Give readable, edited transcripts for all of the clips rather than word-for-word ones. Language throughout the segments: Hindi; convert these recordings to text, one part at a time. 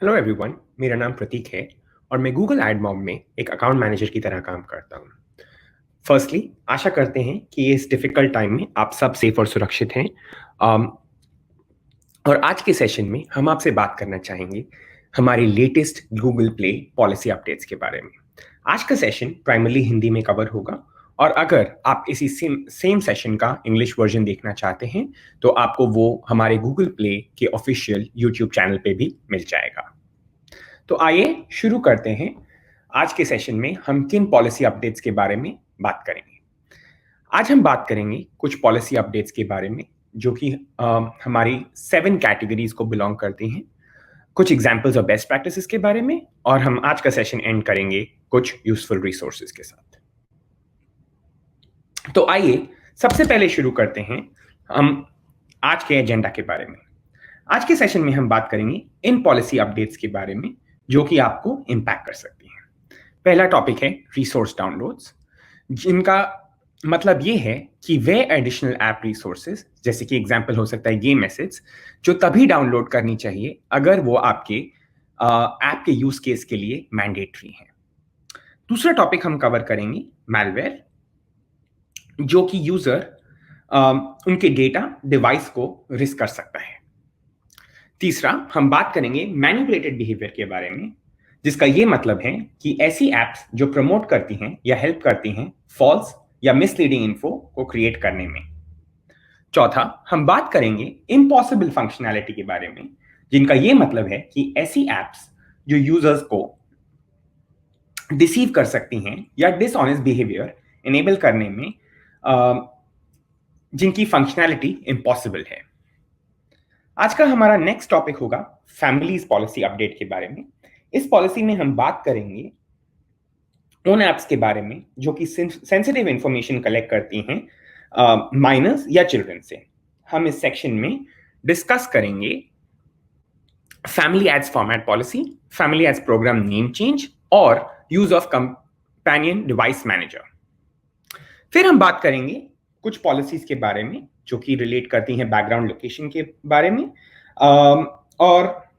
हेलो एवरीवन, मेरा नाम प्रतीक है और मैं गूगल एडमॉब में एक अकाउंट मैनेजर की तरह काम करता हूँ। फर्स्टली आशा करते हैं कि इस डिफिकल्ट टाइम में आप सब सेफ और सुरक्षित हैं। अम, और आज के सेशन में हम आपसे बात करना चाहेंगे हमारी latest Google play policy updates के बारे में। आज का सेशन प्राइमरली हिंदी में कवर होगा और अगर आप इसी सेम सेशन का इंग्लिश वर्जन देखना चाहते हैं तो आपको वो हमारे गूगल प्ले के ऑफिशियल यूट्यूब चैनल पे भी मिल जाएगा। तो आइए शुरू करते हैं। आज के सेशन में हम किन पॉलिसी अपडेट्स के बारे में बात करेंगे। आज हम बात करेंगे कुछ पॉलिसी अपडेट्स के बारे में जो कि हमारी 7 कैटेगरीज को बिलोंग करती हैं, कुछ एग्जांपल्स और बेस्ट प्रैक्टिसेस के बारे में, और हम आज का सेशन एंड करेंगे कुछ यूजफुल रिसोर्सेज के साथ। तो आइए सबसे पहले शुरू करते हैं हम आज के एजेंडा के बारे में। आज के सेशन में हम बात करेंगे इन पॉलिसी अपडेट्स के बारे में जो कि आपको इम्पैक्ट कर सकती हैं। पहला टॉपिक है रिसोर्स डाउनलोड्स, जिनका मतलब ये है कि वे एडिशनल ऐप रिसोर्सेज, जैसे कि एग्जांपल हो सकता है गेम एसेट्स, जो तभी डाउनलोड करनी चाहिए अगर वो आपके ऐप के यूज केस के लिए मैंडेटरी है। दूसरा टॉपिक हम कवर करेंगे मैलवेयर, जो कि यूजर उनके डेटा डिवाइस को रिस्क कर सकता है। तीसरा हम बात करेंगे मैनिपुलेटेड बिहेवियर के बारे में, जिसका ये मतलब है कि ऐसी एप्स जो प्रमोट करती हैं या हेल्प करती हैं फॉल्स या मिसलीडिंग इन्फो को क्रिएट करने में। चौथा हम बात करेंगे इम्पॉसिबल फंक्शनैलिटी के बारे में, जिनका ये मतलब है कि ऐसी एप्स जो यूजर्स को डिसीव कर सकती हैं या डिसऑनेस्ट बिहेवियर इनेबल करने में जिनकी फंक्शनैलिटी इम्पॉसिबल है। आज का हमारा नेक्स्ट टॉपिक होगा फैमिलीज पॉलिसी अपडेट के बारे में। इस पॉलिसी में हम बात करेंगे उन एप्स के बारे में जो कि सेंसिटिव इंफॉर्मेशन कलेक्ट करती हैं माइनर्स या चिल्ड्रन से। हम इस सेक्शन में डिस्कस करेंगे family ads format policy, family ads program name change और use of companion device manager. फिर हम बात करेंगे कुछ पॉलिसीज के बारे में जो कि रिलेट करती हैं बैकग्राउंड लोकेशन के बारे में, और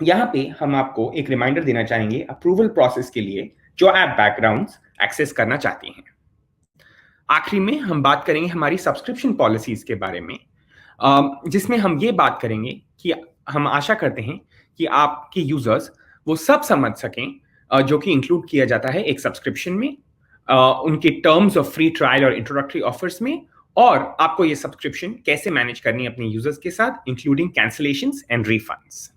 यहाँ पे हम आपको एक रिमाइंडर देना चाहेंगे अप्रूवल प्रोसेस के लिए जो ऐप बैकग्राउंड्स एक्सेस करना चाहती हैं। आखिरी में हम बात करेंगे हमारी सब्सक्रिप्शन पॉलिसीज के बारे में, जिसमें हम ये बात करेंगे कि हम आशा करते हैं कि आपके यूजर्स वो सब समझ सकें जो कि इंक्लूड किया जाता है एक सब्सक्रिप्शन में, उनके टर्म्स ऑफ फ्री ट्रायल और इंट्रोडक्टरी ऑफर्स में, और आपको ये सब्सक्रिप्शन कैसे मैनेज करनी है अपने यूजर्स के साथ, इंक्लूडिंग कैंसलेशंस एंड रिफंड्स।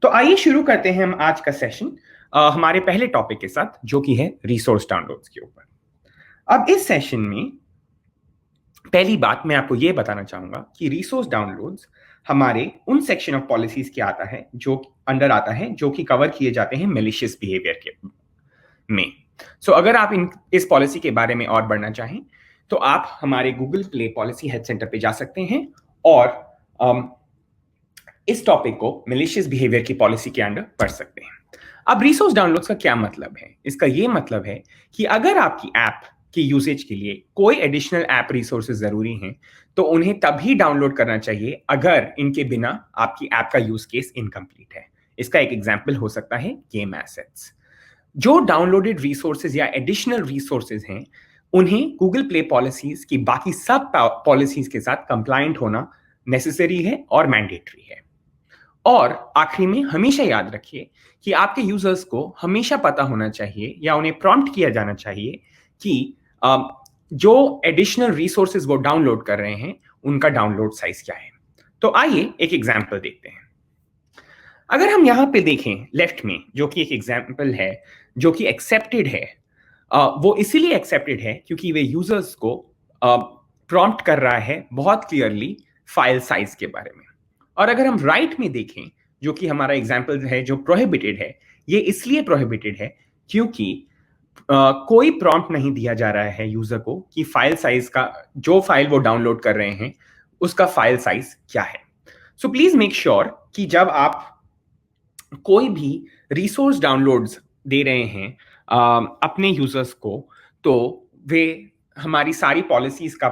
तो आइए शुरू करते हैं हम आज का सेशन हमारे पहले टॉपिक के साथ जो कि है रिसोर्स डाउनलोड्स के ऊपर। अब इस सेशन में पहली बात मैं आपको यह बताना चाहूंगा कि रिसोर्स डाउनलोड्स हमारे उन सेक्शन ऑफ पॉलिसीज के आता है जो अंडर आता है जो कि कवर किए जाते हैं मैलिशियस बिहेवियर के में। सो अगर आप इस पॉलिसी के बारे में और बढ़ना चाहें तो आप हमारे Google play policy help centre पे जा सकते हैं और इस टॉपिक को मैलिशियस बिहेवियर की पॉलिसी के अंडर पढ़ सकते हैं। अब रिसोर्स डाउनलोड्स का क्या मतलब है? इसका यह मतलब है कि अगर आपकी ऐप की यूसेज के लिए कोई एडिशनल ऐप रिसोर्सेज जरूरी हैं तो उन्हें तभी डाउनलोड करना चाहिए अगर इनके बिना आपकी ऐप का यूज केस इनकम्प्लीट है। इसका एक एग्जांपल हो सकता है गेम एसेट्स। जो डाउनलोडेड रिसोर्सेज या एडिशनल रिसोर्सेज हैं उन्हें गूगल प्ले पॉलिसीज की बाकी सब पॉलिसीज के साथ कंप्लायंट होना नेसेसरी है और मैंडेटरी है। और आखिरी में हमेशा याद रखिए कि आपके यूजर्स को हमेशा पता होना चाहिए या उन्हें प्रॉम्प्ट किया जाना चाहिए कि जो एडिशनल रिसोर्सेज वो डाउनलोड कर रहे हैं उनका डाउनलोड साइज क्या है। तो आइए एक एग्जांपल देखते हैं। अगर हम यहां पे देखें लेफ्ट में, जो कि एक एग्जांपल है जो कि एक्सेप्टेड है, वो इसीलिए एक्सेप्टेड है क्योंकि वे यूजर्स को प्रॉम्प्ट कर रहा है बहुत क्लियरली फाइल साइज के बारे में। और अगर हम राइट में देखें जो कि हमारा एग्जांपल है जो प्रोहिबिटेड है, ये इसलिए प्रोहिबिटेड है क्योंकि कोई प्रॉम्प्ट नहीं दिया जा रहा है यूजर को कि फाइल साइज का, जो फाइल वो डाउनलोड कर रहे हैं उसका फाइल साइज क्या है। सो प्लीज मेक श्योर कि जब आप कोई भी रिसोर्स डाउनलोड्स दे रहे हैं अपने यूजर्स को तो वे हमारी सारी पॉलिसीज का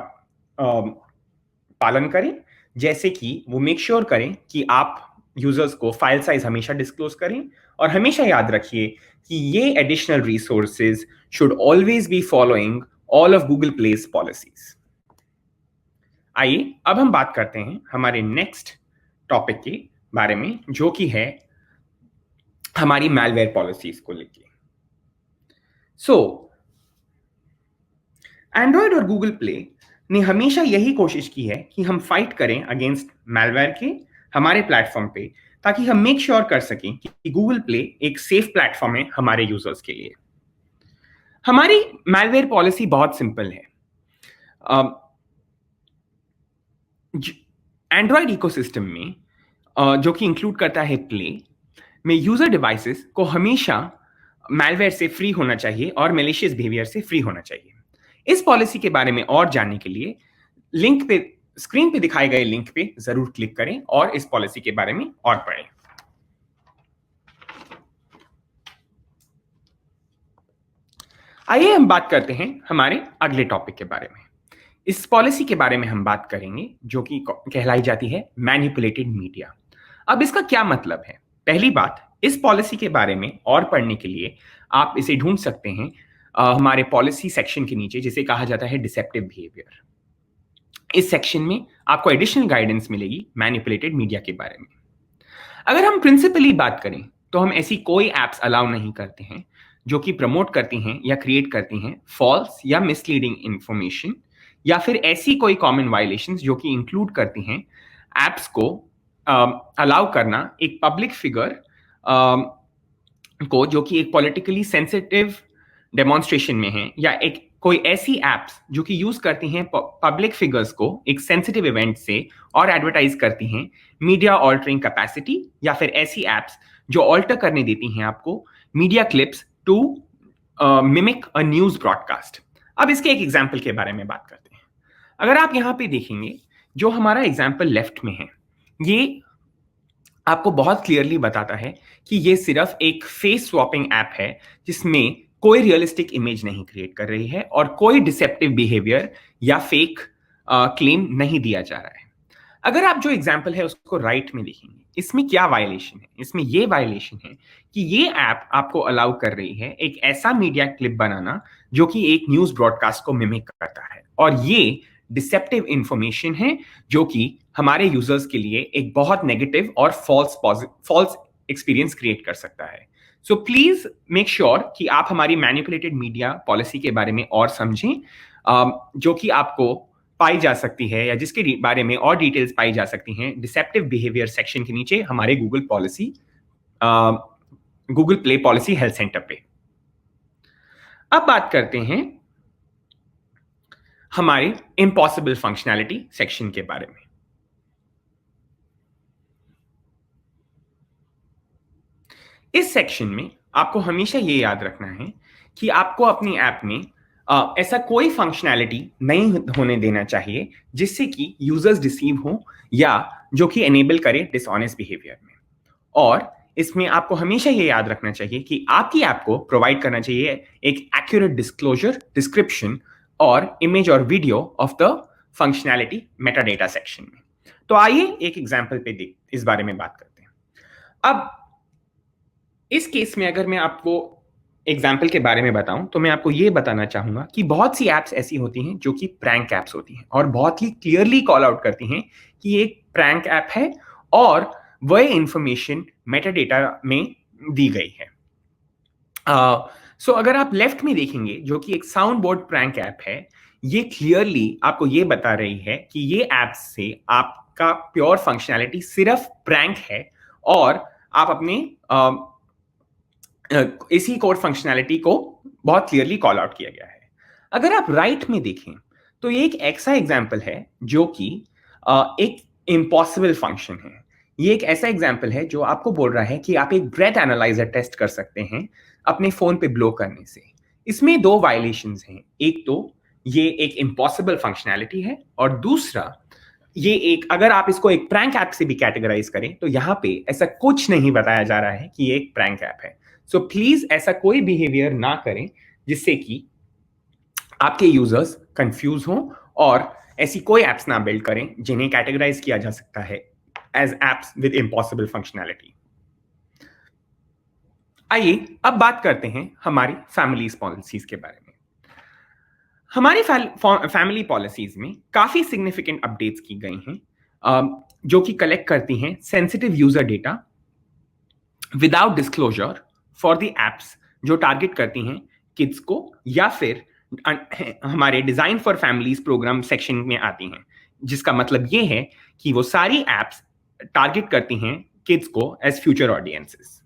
पालन करें, जैसे कि वो मेक श्योर करें कि आप यूजर्स को फाइल साइज हमेशा डिस्क्लोज करें, और हमेशा याद रखिए कि ये additional resources should always be following all of Google place policies. आइए अब हम बात करते हैं हमारे नेक्स्ट टॉपिक के बारे में, जो कि है हमारी मैलवेयर पॉलिसीज को लेके। एंड्रॉयड और गूगल प्ले ने हमेशा यही कोशिश की है कि हम फाइट करें अगेंस्ट मैलवेयर के हमारे प्लेटफॉर्म पे, ताकि हम मेक श्योर कर सकें कि गूगल प्ले एक सेफ प्लेटफॉर्म है हमारे यूजर्स के लिए। हमारी मैलवेयर पॉलिसी बहुत सिंपल है। एंड्रॉयड इकोसिस्टम में जो कि इंक्लूड करता है प्ले में, यूजर डिवाइसेस को हमेशा मैलवेयर से फ्री होना चाहिए और मैलिशियस बिहेवियर से फ्री होना चाहिए। इस पॉलिसी के बारे में और जानने के लिए लिंक पे, स्क्रीन पे दिखाए गए लिंक पे जरूर क्लिक करें और इस पॉलिसी के बारे में और पढ़ें। आइए हम बात करते हैं हमारे अगले टॉपिक के बारे में। इस पॉलिसी के बारे में हम बात करेंगे जो कि कहलाई जाती है मैनिपुलेटेड मीडिया। अब इसका क्या मतलब है? पहली बात, इस पॉलिसी के बारे में और पढ़ने के लिए आप इसे ढूंढ सकते हैं हमारे पॉलिसी सेक्शन के नीचे, जिसे कहा जाता है डिसेप्टिव बिहेवियर। इस सेक्शन में आपको एडिशनल गाइडेंस मिलेगी मैनिपुलेटेड मीडिया के बारे में। अगर हम प्रिंसिपली बात करें तो हम ऐसी कोई एप्स अलाउ नहीं करते हैं जो कि प्रमोट करती हैं या क्रिएट करती हैं फॉल्स या मिसलीडिंग इंफॉर्मेशन, या फिर ऐसी कोई कॉमन वायलेशंस जो कि इंक्लूड करती हैं एप्स को अलाउ करना एक पब्लिक फिगर को जो कि एक पॉलिटिकली सेंसिटिव डेमोन्स्ट्रेशन में है, या एक कोई ऐसी एप्स जो कि यूज करती हैं पब्लिक फिगर्स को एक सेंसिटिव इवेंट से और एडवर्टाइज करती हैं मीडिया ऑल्टरिंग कैपेसिटी, या फिर ऐसी एप्स जो ऑल्टर करने देती हैं आपको media clips to mimic a news broadcast. अब इसके एक एग्जाम्पल के बारे में बात करते हैं। अगर आप यहां पे देखेंगे, जो हमारा एग्जाम्पल लेफ्ट में है, ये आपको बहुत क्लियरली बताता है कि ये सिर्फ एक फेस स्वैपिंग ऐप है जिसमें कोई रियलिस्टिक इमेज नहीं क्रिएट कर रही है और कोई डिसेप्टिव बिहेवियर या फेक क्लेम नहीं दिया जा रहा है। अगर आप जो एग्जाम्पल है उसको राइट में देखेंगे, इसमें क्या वायलेशन है? इसमें ये वायलेशन है कि ये ऐप आपको अलाउ कर रही है एक ऐसा मीडिया क्लिप बनाना जो कि एक न्यूज ब्रॉडकास्ट को मिमिक करता है, और ये डिसेप्टिव इंफॉर्मेशन है जो कि हमारे यूजर्स के लिए एक बहुत नेगेटिव और फॉल्स एक्सपीरियंस क्रिएट कर सकता है। सो प्लीज मेक श्योर कि आप हमारी मैनिपुलेटेड मीडिया पॉलिसी के बारे में और समझें, जो कि आपको पाई जा सकती है या जिसके बारे में और डिटेल्स पाई जा सकती हैं डिसेप्टिव बिहेवियर सेक्शन के नीचे हमारे Google play policy health centre पे। अब बात करते हैं हमारे इम्पॉसिबल फंक्शनैलिटी सेक्शन के बारे में। इस सेक्शन में आपको हमेशा ये याद रखना है कि आपको अपनी ऐप में ऐसा कोई फंक्शनैलिटी नहीं होने देना चाहिए जिससे कि यूजर्स डिसीव हो या जो कि एनेबल करे डिसऑनेस्ट बिहेवियर में। और इसमें आपको हमेशा ये याद रखना चाहिए कि आपकी ऐप को प्रोवाइड करना चाहिए एक एक्यूरेट डिस्क्लोजर, डिस्क्रिप्शन और इमेज और video of the functionality metadata section में। तो आइए एक एग्जाम्पल पे इस बारे में बात करते हैं। अब इस केस में अगर मैं आपको एग्जाम्पल के बारे में बताऊं तो मैं आपको ये बताना चाहूंगा कि बहुत सी एप्स ऐसी होती हैं जो कि प्रैंक एप्स होती हैं और बहुत ही क्लियरली कॉल आउट करती हैं कि ये एक प्रैंक ऐप है और वह इंफॉर्मेशन मेटाडेटा में दी गई है। सो अगर आप लेफ्ट में देखेंगे जो कि एक साउंड बोर्ड प्रैंक ऐप है, ये क्लियरली आपको ये बता रही है कि ये ऐप से आपका प्योर फंक्शनैलिटी सिर्फ प्रैंक है और आप अपने इसी कोड फंक्शनैलिटी को बहुत क्लियरली कॉल आउट किया गया है। अगर आप राइट में देखें तो ये एक ऐसा एग्जाम्पल है जो कि एक इम्पॉसिबल फंक्शन है। ये एक ऐसा एग्जाम्पल है जो आपको बोल रहा है कि आप एक ब्रेथ एनालाइजर टेस्ट कर सकते हैं अपने फोन पे ब्लो करने से। इसमें दो वायलेशंस हैं, एक तो ये एक इम्पॉसिबल फंक्शनैलिटी है और दूसरा ये एक, अगर आप इसको एक प्रैंक ऐप से भी कैटेगराइज करें तो यहाँ पे ऐसा कुछ नहीं बताया जा रहा है कि ये एक प्रैंक ऐप है। सो प्लीज ऐसा कोई बिहेवियर ना करें जिससे कि आपके यूजर्स कंफ्यूज हों और ऐसी कोई एप्स ना बिल्ड करें जिन्हें कैटेगराइज किया जा सकता है as apps with impossible functionality. आइए अब बात करते हैं हमारी फैमिलीज पॉलिसीज के बारे में। हमारी फैमिली पॉलिसीज में काफी सिग्निफिकेंट अपडेट्स की गई हैं, जो कि कलेक्ट करती हैं sensitive user data without disclosure for the apps जो टारगेट करती हैं किड्स को या फिर हमारे design for families program section में आती हैं, जिसका मतलब ये है कि वो सारी एप्स टारगेट करती हैं किड्स को एज फ्यूचर ऑडियंसेस।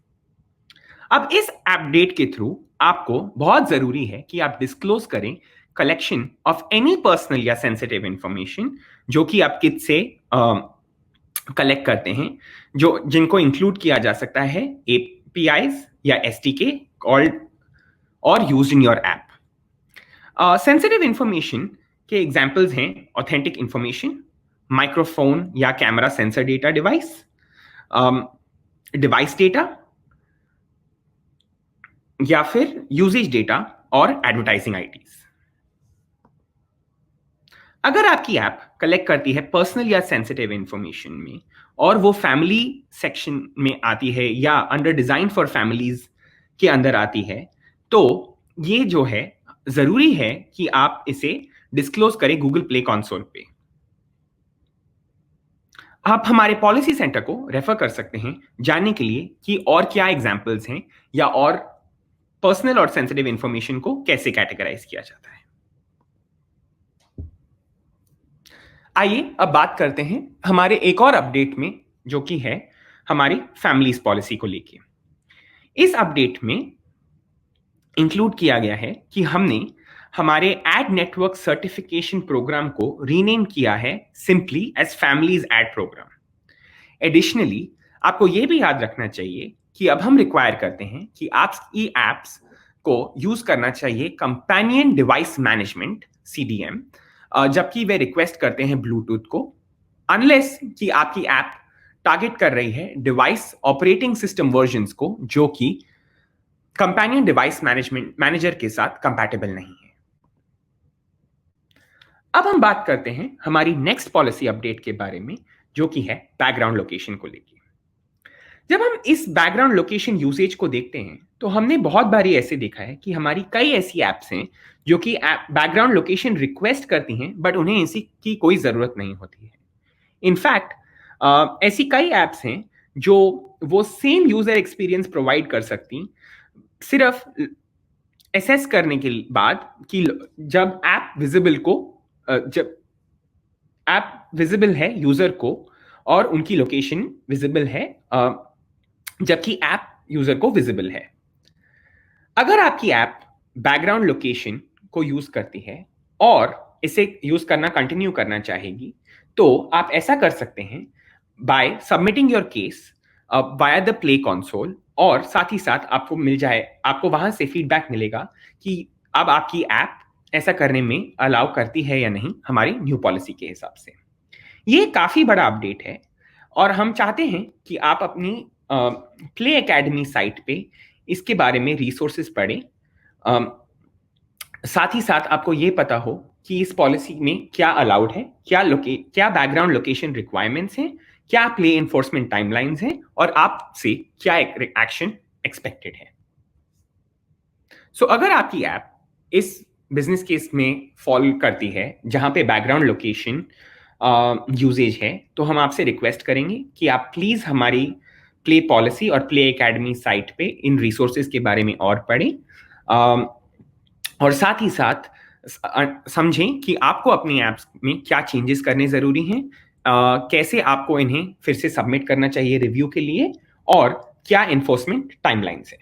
अब इस अपडेट के थ्रू आपको बहुत जरूरी है कि आप डिस्क्लोज करें कलेक्शन ऑफ एनी पर्सनल या सेंसिटिव इंफॉर्मेशन जो कि आप किड्स से कलेक्ट करते हैं, जो जिनको इंक्लूड किया जा सकता है एपीआईज या एसटीके कॉल्ड और used in your app. Sensitive information के एग्जांपल्स हैं ऑथेंटिक इंफॉर्मेशन, माइक्रोफोन या camera sensor data device, device data या फिर यूजेज डेटा और एडवर्टाइजिंग आईडीज। अगर आपकी ऐप कलेक्ट करती है पर्सनल या सेंसिटिव इंफॉर्मेशन में और वो फैमिली सेक्शन में आती है या अंडर डिजाइन फॉर फैमिलीज के अंदर आती है, तो ये जो है जरूरी है कि आप इसे डिस्क्लोज करें गूगल प्ले कंसोल पे। आप हमारे पॉलिसी सेंटर को रेफर कर सकते हैं जानने के लिए कि और क्या एग्जांपल्स हैं या और पर्सनल और सेंसिटिव इंफॉर्मेशन को कैसे कैटेगराइज किया जाता है। आइए अब बात करते हैं हमारे एक और अपडेट में, जो कि है हमारी फैमिलीज पॉलिसी को लेके। इस अपडेट में इंक्लूड किया गया है कि हमने हमारे एड नेटवर्क सर्टिफिकेशन प्रोग्राम को रीनेम किया है simply as families ad program. Additionally आपको यह भी याद रखना चाहिए कि अब हम रिक्वायर करते हैं कि आपकी एप्स को यूज करना चाहिए कंपेनियन डिवाइस मैनेजमेंट सीडीएम, जबकि वे रिक्वेस्ट करते हैं ब्लूटूथ को, अनलेस कि आपकी ऐप टारगेट कर रही है डिवाइस ऑपरेटिंग सिस्टम वर्जन्स को जो कि कंपेनियन डिवाइस मैनेजर के साथ कंपैटिबल नहीं है। अब हम बात करते हैं हमारी नेक्स्ट पॉलिसी अपडेट के बारे में, जो कि है बैकग्राउंड लोकेशन को लेके। जब हम इस बैकग्राउंड लोकेशन यूसेज को देखते हैं तो हमने बहुत बारी ऐसे देखा है कि हमारी कई ऐसी एप्स हैं जो कि बैकग्राउंड लोकेशन रिक्वेस्ट करती हैं, बट उन्हें इसी की कोई जरूरत नहीं होती है। इनफैक्ट ऐसी कई एप्स हैं जो वो सेम यूजर एक्सपीरियंस प्रोवाइड कर सकती सिर्फ एसेस करने के बाद कि जब ऐप विजिबल है यूजर को और उनकी लोकेशन विजिबल है, जबकि ऐप यूजर को विजिबल है। अगर आपकी ऐप बैकग्राउंड लोकेशन को यूज करती है और इसे यूज करना कंटिन्यू करना चाहेगी, तो आप ऐसा कर सकते हैं by submitting your case via the play console, और साथ ही साथ आपको वहां से फीडबैक मिलेगा कि अब आपकी ऐप ऐसा करने में अलाउ करती है या नहीं हमारी न्यू पॉलिसी के हिसाब से। ये काफी बड़ा अपडेट है और हम चाहते हैं कि आप अपनी प्ले एकेडमी साइट पे इसके बारे में रिसोर्सेज पढ़ें। साथ ही साथ आपको ये पता हो कि इस पॉलिसी में क्या अलाउड है, क्या बैकग्राउंड लोकेशन रिक्वायरमेंट्स हैं, क्या प्ले एनफोर्समेंट टाइमलाइंस हैं और आपसे क्या एक्शन एक्सपेक्टेड है। सो अगर आपकी ऐप इस बिजनेस केस में फॉल करती है जहां पे बैकग्राउंड लोकेशन यूजेज है, तो हम आपसे रिक्वेस्ट करेंगे कि आप प्लीज हमारी प्ले पॉलिसी और प्ले एकेडमी साइट पे इन रिसोर्सेज के बारे में और पढ़ें, और साथ ही साथ समझें कि आपको अपनी ऐप्स में क्या चेंजेस करने जरूरी हैं, कैसे आपको इन्हें फिर से सबमिट करना चाहिए रिव्यू के लिए, और क्या एनफोर्समेंट टाइमलाइंस है।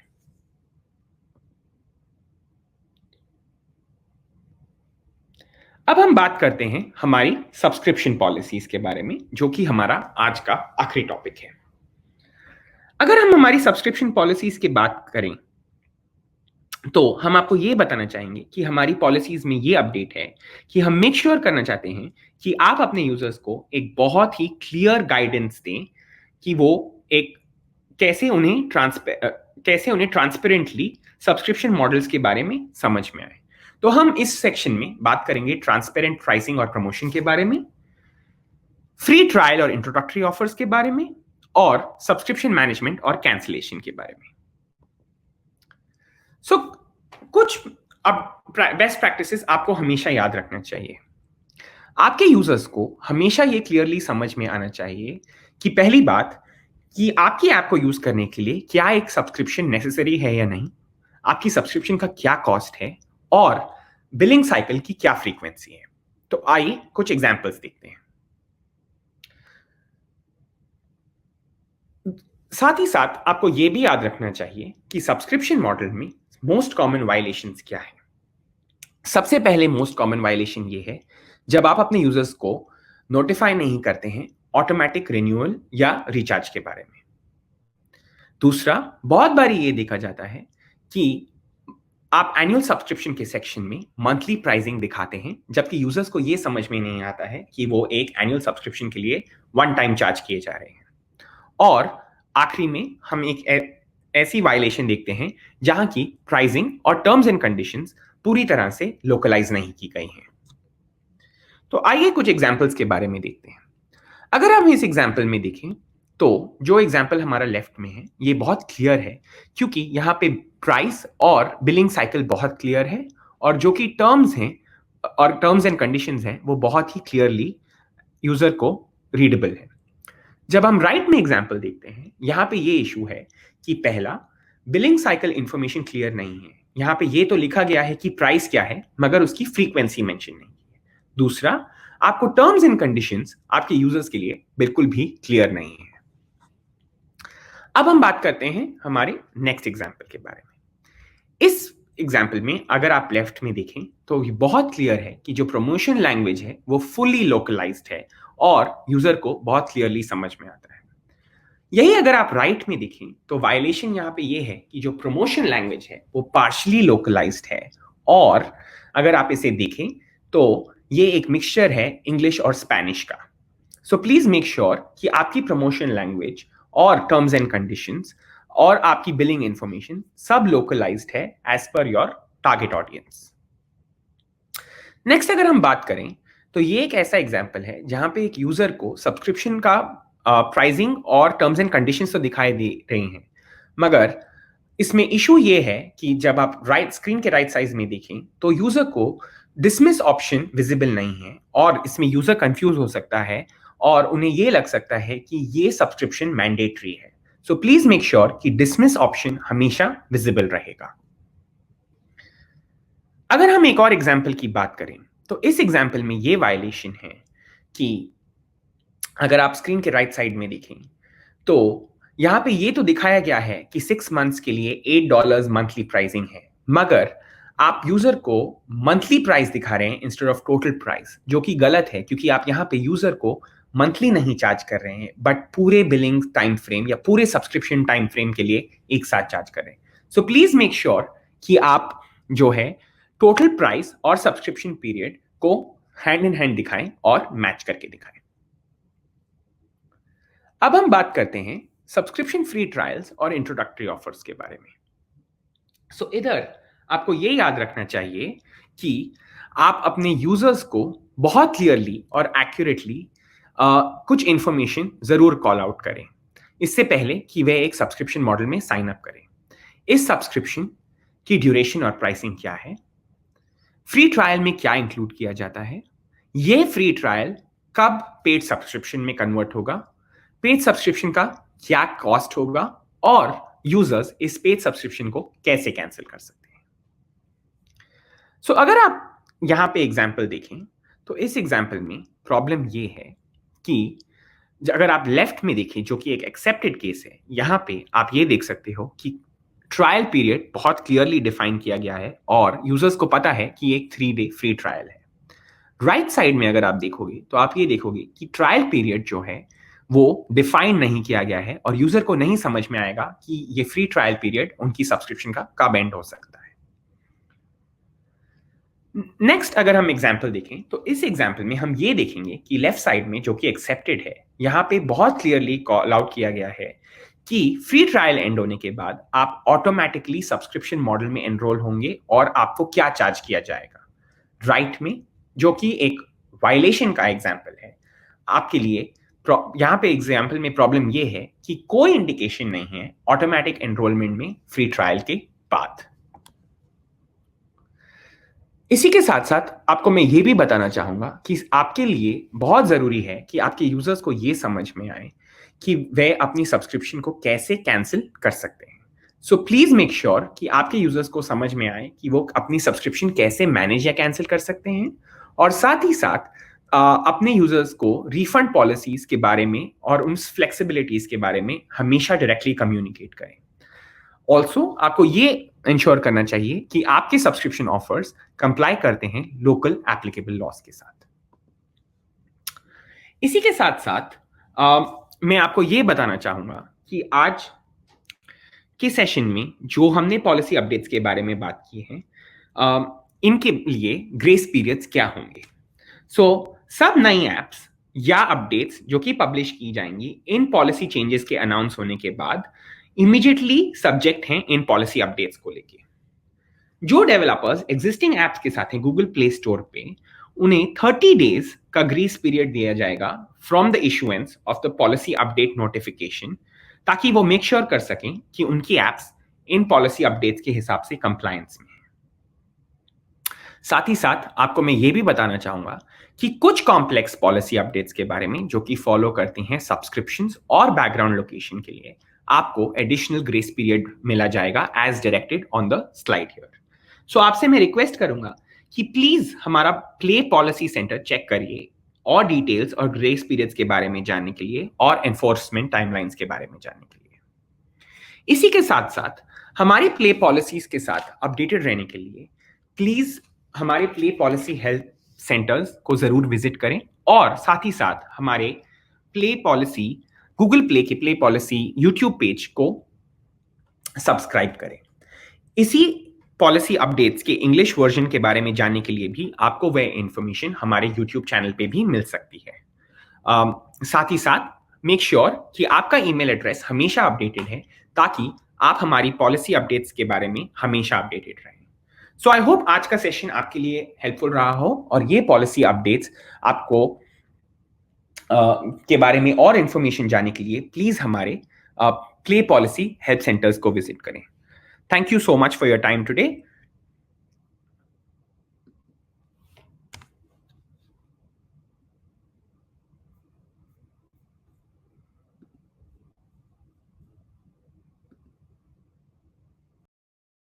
अब हम बात करते हैं हमारी सब्सक्रिप्शन पॉलिसीज के बारे में, जो कि हमारा आज का आखिरी टॉपिक है। अगर हम हमारी सब्सक्रिप्शन पॉलिसीज की बात करें तो हम आपको ये बताना चाहेंगे कि हमारी पॉलिसीज में ये अपडेट है कि हम मेक श्योर करना चाहते हैं कि आप अपने यूजर्स को एक बहुत ही क्लियर गाइडेंस दें कि वो एक कैसे उन्हें ट्रांसपेरेंटली सब्सक्रिप्शन मॉडल्स के बारे में समझ में आए। तो हम इस सेक्शन में बात करेंगे ट्रांसपेरेंट प्राइसिंग और प्रमोशन के बारे में, फ्री ट्रायल और इंट्रोडक्टरी ऑफर्स के बारे में, और सब्सक्रिप्शन मैनेजमेंट और कैंसिलेशन के बारे में। सो कुछ अब बेस्ट प्रैक्टिसेस आपको हमेशा याद रखना चाहिए। आपके यूजर्स को हमेशा ये क्लियरली समझ में आना चाहिए कि पहली बात कि आपकी ऐप को यूज करने के लिए क्या एक सब्सक्रिप्शन नेसेसरी है या नहीं, आपकी सब्सक्रिप्शन का क्या कॉस्ट है, और बिलिंग साइकिल की क्या फ्रीक्वेंसी है। तो आइए कुछ एग्जांपल्स देखते हैं। साथ ही साथ आपको यह भी याद रखना चाहिए कि सब्सक्रिप्शन मॉडल में मोस्ट कॉमन वायलेशंस क्या है। सबसे पहले मोस्ट कॉमन वायलेशन ये है जब आप अपने यूजर्स को नोटिफाई नहीं करते हैं ऑटोमेटिक रिन्यूअल या रिचार्ज के बारे में। दूसरा, बहुत बारी ये देखा जाता है कि आप एनुअल सब्सक्रिप्शन के सेक्शन में मंथली प्राइसिंग दिखाते हैं, जबकि यूजर्स को ये समझ में नहीं आता है कि वो एक एनुअल सब्सक्रिप्शन के लिए वन टाइम चार्ज किए जा रहे हैं। और आखिरी में हम एक ऐसी वायलेशन देखते हैं जहां की प्राइसिंग और टर्म्स एंड कंडीशंस पूरी तरह से लोकलाइज नहीं की गई हैं। तो आइए कुछ एग्जांपल्स के बारे में देखते हैं। अगर हम इस एग्जांपल में देखें तो जो एग्जांपल हमारा लेफ्ट में है ये बहुत क्लियर है, क्योंकि यहाँ पे प्राइस और बिलिंग साइकिल बहुत क्लियर है, और जो कि टर्म्स हैं और टर्म्स एंड कंडीशंस हैं वो बहुत ही क्लियरली यूजर को रीडेबल है। जब हम राइट में एग्जांपल देखते हैं, यहाँ पे ये इशू है कि पहला, बिलिंग साइकिल इंफॉर्मेशन क्लियर नहीं है। यहाँ पे ये तो लिखा गया है कि प्राइस क्या है मगर उसकी फ्रीक्वेंसी मेंशन नहीं है। दूसरा, आपको टर्म्स एंड कंडीशंस आपके यूजर्स के लिए बिल्कुल भी क्लियर नहीं है। अब हम बात करते हैं हमारे नेक्स्ट एग्जांपल के बारे में। इस एग्जांपल में अगर आप लेफ्ट में देखें तो ये बहुत क्लियर है कि जो प्रमोशन लैंग्वेज है वो फुली लोकलाइज्ड है और यूजर को बहुत क्लियरली समझ में आता है। यही अगर आप राइट में देखें तो वायलेशन यहाँ पे ये है कि जो प्रमोशन लैंग्वेज है वो पार्शली लोकलाइज्ड है, और अगर आप इसे देखें तो ये एक मिक्सचर है इंग्लिश और स्पेनिश का। सो प्लीज मेक श्योर कि आपकी प्रमोशन लैंग्वेज और टर्म्स एंड कंडीशंस और आपकी बिलिंग इंफॉर्मेशन सब लोकलाइज्ड है as per your target audience. Next अगर हम बात करें तो ये एक ऐसा एग्जांपल है जहां पे एक यूजर को सब्सक्रिप्शन का प्राइसिंग और टर्म्स एंड कंडीशंस तो दिखाई दे रही हैं, मगर इसमें इशू ये है कि जब आप राइट स्क्रीन के राइट साइड में देखें तो यूजर को डिसमिस ऑप्शन विजिबल नहीं है, और इसमें यूजर कंफ्यूज हो सकता है और उन्हें ये लग सकता है कि ये सब्सक्रिप्शन मैंडेटरी है। सो प्लीज मेक श्योर कि डिसमिस ऑप्शन हमेशा विजिबल रहेगा। अगर हम एक और एग्जांपल की बात करें तो इस एग्जांपल में ये वायलेशन है कि अगर आप स्क्रीन के राइट साइड में देखें तो यहां पे ये तो दिखाया गया है कि 6 मंथ्स के लिए $8 मंथली प्राइसिंग है, मगर आप यूजर को मंथली प्राइस दिखा रहे हैं इंस्टेड ऑफ टोटल प्राइस, जो कि गलत है क्योंकि आप यहाँ पे यूजर को मंथली नहीं चार्ज कर रहे हैं बट पूरे बिलिंग टाइम फ्रेम या पूरे सब्सक्रिप्शन टाइम फ्रेम के लिए एक साथ चार्ज कर रहे हैं। सो प्लीज मेक श्योर कि आप जो है टोटल प्राइस और सब्सक्रिप्शन पीरियड को हैंड इन हैंड दिखाएं और मैच करके दिखाएं। अब हम बात करते हैं सब्सक्रिप्शन फ्री ट्रायल्स और इंट्रोडक्टरी ऑफर्स के बारे में। सो इधर आपको ये याद रखना चाहिए कि आप अपने यूजर्स को बहुत क्लियरली और एक्यूरेटली कुछ इंफॉर्मेशन जरूर कॉल आउट करें इससे पहले कि वे एक सब्सक्रिप्शन मॉडल में साइन अप करें। इस सब्सक्रिप्शन की ड्यूरेशन और प्राइसिंग क्या है, फ्री ट्रायल में क्या इंक्लूड किया जाता है, ये फ्री ट्रायल कब पेड सब्सक्रिप्शन में कन्वर्ट होगा, पेड सब्सक्रिप्शन का क्या कॉस्ट होगा, और यूजर्स इस पेड सब्सक्रिप्शन को कैसे कैंसिल कर सकते हैं। सो अगर आप यहां पे एग्जांपल देखें तो इस एग्जांपल में प्रॉब्लम ये है कि अगर आप लेफ्ट में देखें जो कि एक एक्सेप्टेड केस है, यहां पे आप ये देख सकते हो कि ट्रायल पीरियड बहुत क्लियरली डिफाइन किया गया है और यूजर्स को पता है कि एक 3 डे फ्री ट्रायल है। राइट साइड में अगर आप देखोगे तो आप ये देखोगे कि ट्रायल पीरियड जो है वो डिफाइन नहीं किया गया है और यूजर को नहीं समझ में आएगा कि ये फ्री ट्रायल पीरियड उनकी सब्सक्रिप्शन का कब एंड हो सकता है। नेक्स्ट अगर हम एग्जांपल देखें तो इस एग्जांपल में हम ये देखेंगे कि लेफ्ट साइड में जो कि एक्सेप्टेड है, यहां पे बहुत क्लियरली कॉल आउट किया गया है कि फ्री ट्रायल एंड होने के बाद आप ऑटोमेटिकली सब्सक्रिप्शन मॉडल में एनरोल होंगे और आपको क्या चार्ज किया जाएगा। राइट में जो कि एक वायलेशन का एग्जांपल है, आपके लिए यहाँ पे एग्जाम्पल में प्रॉब्लम ये है कि कोई इंडिकेशन नहीं है ऑटोमेटिक एनरोलमेंट में फ्री ट्रायल के बाद। इसी के साथ साथ आपको मैं ये भी बताना चाहूंगा कि आपके लिए बहुत जरूरी है कि आपके यूजर्स को ये समझ में आए कि वे अपनी सब्सक्रिप्शन को कैसे कैंसिल कर सकते हैं। सो प्लीज मेक श्योर कि आपके यूजर्स को समझ में आए कि वो अपनी सब्सक्रिप्शन कैसे मैनेज या कैंसिल कर सकते हैं, और साथ ही साथ अपने यूजर्स को रिफंड पॉलिसीज के बारे में और उन फ्लेक्सिबिलिटीज के बारे में हमेशा डायरेक्टली कम्युनिकेट करें। ऑल्सो आपको ये इंश्योर करना चाहिए कि आपके सब्सक्रिप्शन ऑफर्स कंप्लाई करते हैं लोकल एप्लीकेबल लॉस के साथ। इसी के साथ साथ मैं आपको ये बताना चाहूंगा कि आज के सेशन में जो हमने पॉलिसी अपडेट्स के बारे में बात की है, इनके लिए ग्रेस पीरियड्स क्या होंगे। सब नई एप्स या अपडेट्स जो कि पब्लिश की जाएंगी इन पॉलिसी चेंजेस के अनाउंस होने के बाद इमीडिएटली सब्जेक्ट हैं इन पॉलिसी अपडेट्स को लेके। जो डेवलपर्स एग्जिस्टिंग एप्स के साथ हैं गूगल प्ले स्टोर पे, उन्हें 30 डेज का ग्रेस पीरियड दिया जाएगा from the issuance of the policy update notification, ताकि वो मेक श्योर कर सकें कि उनकी एप्स इन पॉलिसी अपडेट्स के हिसाब से कंप्लायंस में है। साथ ही साथ आपको मैं ये भी बताना चाहूंगा कि कुछ कॉम्प्लेक्स पॉलिसी अपडेट्स के बारे में जो कि फॉलो करती हैं सब्सक्रिप्शंस और बैकग्राउंड लोकेशन के लिए, आपको एडिशनल ग्रेस पीरियड मिला जाएगा as directed on the slide here. So आपसे मैं रिक्वेस्ट करूंगा कि प्लीज हमारा प्ले पॉलिसी सेंटर चेक करिए और डिटेल्स और ग्रेस पीरियड्स के बारे में जानने के लिए और एनफोर्समेंट टाइमलाइंस के बारे में जानने के लिए। इसी के साथ साथ हमारी प्ले पॉलिसीज के साथ अपडेटेड रहने के लिए प्लीज हमारे प्ले पॉलिसी हेल्थ सेंटर्स को जरूर विजिट करें, और साथ ही साथ हमारे प्ले पॉलिसी गूगल प्ले के प्ले पॉलिसी यूट्यूब पेज को सब्सक्राइब करें। इसी पॉलिसी अपडेट्स के इंग्लिश वर्जन के बारे में जानने के लिए भी आपको वह इंफॉर्मेशन हमारे यूट्यूब चैनल पे भी मिल सकती है। साथ ही साथ मेक श्योर कि आपका ईमेल एड्रेस हमेशा अपडेटेड है, ताकि आप हमारी पॉलिसी अपडेट्स के बारे में हमेशा अपडेटेड रहें। सो आई होप आज का सेशन आपके लिए हेल्पफुल रहा हो, और ये पॉलिसी अपडेट्स आपको के बारे में और इंफॉर्मेशन जानने के लिए प्लीज हमारे प्ले पॉलिसी हेल्प सेंटर्स को विजिट करें। Thank you so much for your time today.